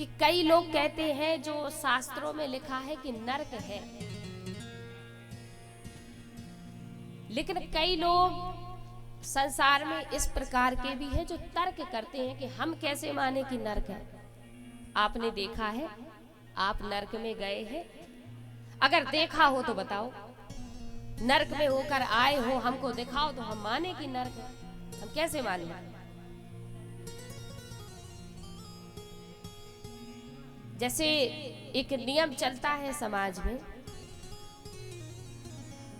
कि कई लोग कहते हैं जो शास्त्रों में लिखा है कि नरक है, लेकिन कई लोग संसार में इस प्रकार के भी हैं जो तर्क करते हैं कि हम कैसे माने कि नरक है। आपने देखा है? आप नरक में गए हैं? अगर देखा हो तो बताओ। नरक में होकर आए हो, हमको दिखाओ तो हम माने कि नरक है। हम कैसे माने? जैसे एक नियम चलता है समाज में,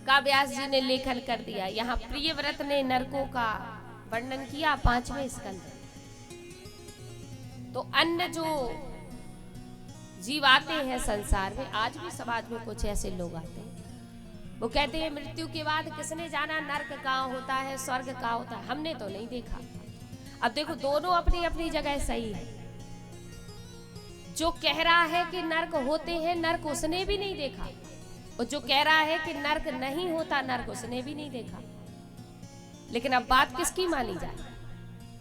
काव्यास जी ने लेखन कर दिया। यहाँ प्रियव्रत ने नरकों का वर्णन किया 5वें स्कंद। तो अन्य जो जीव आते हैं संसार में, आज भी समाज में कुछ ऐसे लोग आते हैं, वो कहते हैं मृत्यु के बाद किसने जाना नरक कहाँ होता है, स्वर्ग कहाँ होता है, हमने तो नहीं देखा। अब देखो, दोनों अपनी अपनी जगह सही है। जो कह रहा है कि नरक होते हैं, नरक उसने भी नहीं देखा, और जो कह रहा है कि नरक नहीं होता, नरक उसने भी नहीं देखा। लेकिन अब बात किसकी मानी जाए?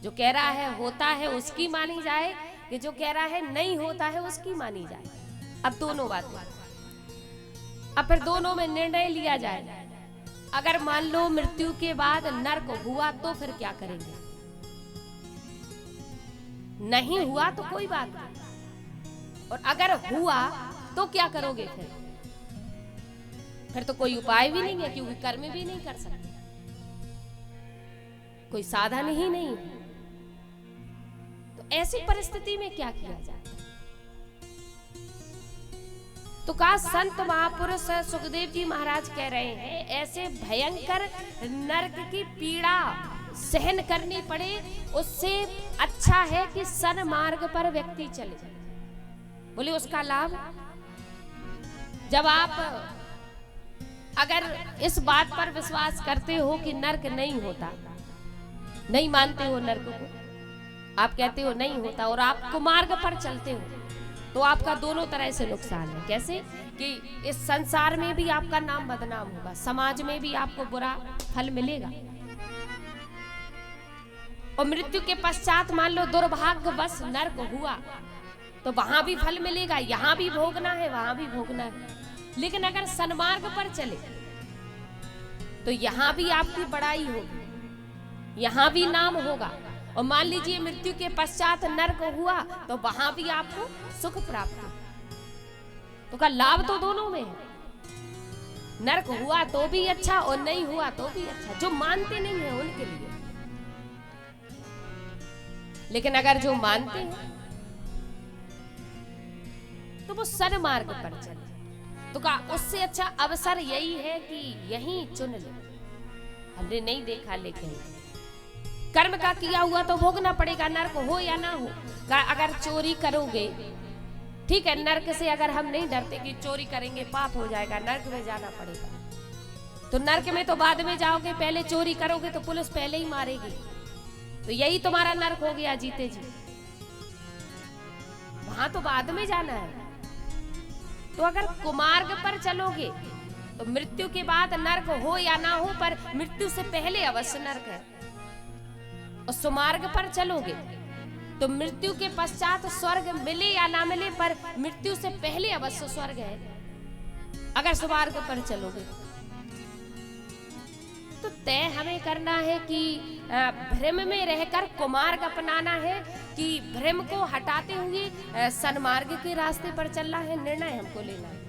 जो कह रहा है होता है उसकी मानी जाए, कि जो कह रहा है नहीं होता है उसकी मानी जाए? अब दोनों बातें, अब फिर दोनों में निर्णय लिया जाए। अगर मान लो मृत्यु के बाद नरक हुआ तो फिर क्या करेंगे? नहीं हुआ तो कोई बात नहीं, और अगर हुआ तो क्या करोगे? फिर तो कोई उपाय भी नहीं है, क्योंकि कर्म भी नहीं कर सकते, कोई साधन ही नहीं है। तो ऐसी परिस्थिति में क्या किया जाए? तो कहा संत महापुरुष सुखदेव जी महाराज कह रहे हैं, ऐसे भयंकर नरक की पीड़ा सहन करनी पड़े, उससे अच्छा है कि सन्मार्ग पर व्यक्ति चले। बोले उसका लाभ, जब आप अगर इस बात पर विश्वास करते हो कि नरक नहीं होता, नहीं मानते हो नरक को, आप कहते हो नहीं होता, और आप कुमार्ग पर चलते हो, तो आपका दोनों तरह से नुकसान है। कैसे? कि इस संसार में भी आपका नाम बदनाम होगा, समाज में भी आपको बुरा फल मिलेगा, और मृत्यु के पश्चात मान लो दुर्भाग्यवश नरक हुआ तो वहां भी फल मिलेगा, यहां भी भोगना है, वहां भी भोगना है। लेकिन अगर सन्मार्ग पर चले तो यहां भी आपकी बड़ाई होगी, यहां भी नाम होगा, और मान लीजिए मृत्यु के पश्चात नरक हुआ तो वहां भी आपको सुख प्राप्त हो। तो का लाभ तो दोनों में है। नरक हुआ तो भी अच्छा, और नहीं हुआ तो भी अच्छा, जो मानते नहीं है उनके लिए। लेकिन अगर जो मानते हैं तो वो सन्मार्ग पर चले। तो कहा उससे अच्छा अवसर यही है कि यहीं चुन ले। हमने नहीं देखा, लेकिन कर्म का किया हुआ तो भोगना पड़ेगा, नरक हो या ना हो। अगर चोरी करोगे, ठीक है, नरक से अगर हम नहीं डरते कि चोरी करेंगे पाप हो जाएगा, नरक में जाना पड़ेगा। तो नरक में तो बाद में जाओगे, पहले चोरी करोगे तो पुलिस पहले ही मारेगी, तो यही तुम्हारा नरक हो गया जीते जी। वहां तो बाद में जाना है। तो अगर कुमार्ग पर चलोगे तो मृत्यु के बाद नरक हो या ना हो, पर मृत्यु से पहले अवश्य नरक है। और सुमार्ग पर चलोगे तो मृत्यु के पश्चात स्वर्ग मिले या ना मिले, पर मृत्यु से पहले अवश्य स्वर्ग है अगर सुमार्ग पर चलोगे। तो तय हमें करना है कि भ्रम में रहकर कुमार्ग अपनाना है, कि भ्रम को हटाते हुए सन्मार्ग के रास्ते पर चलना है। निर्णय हमको लेना है।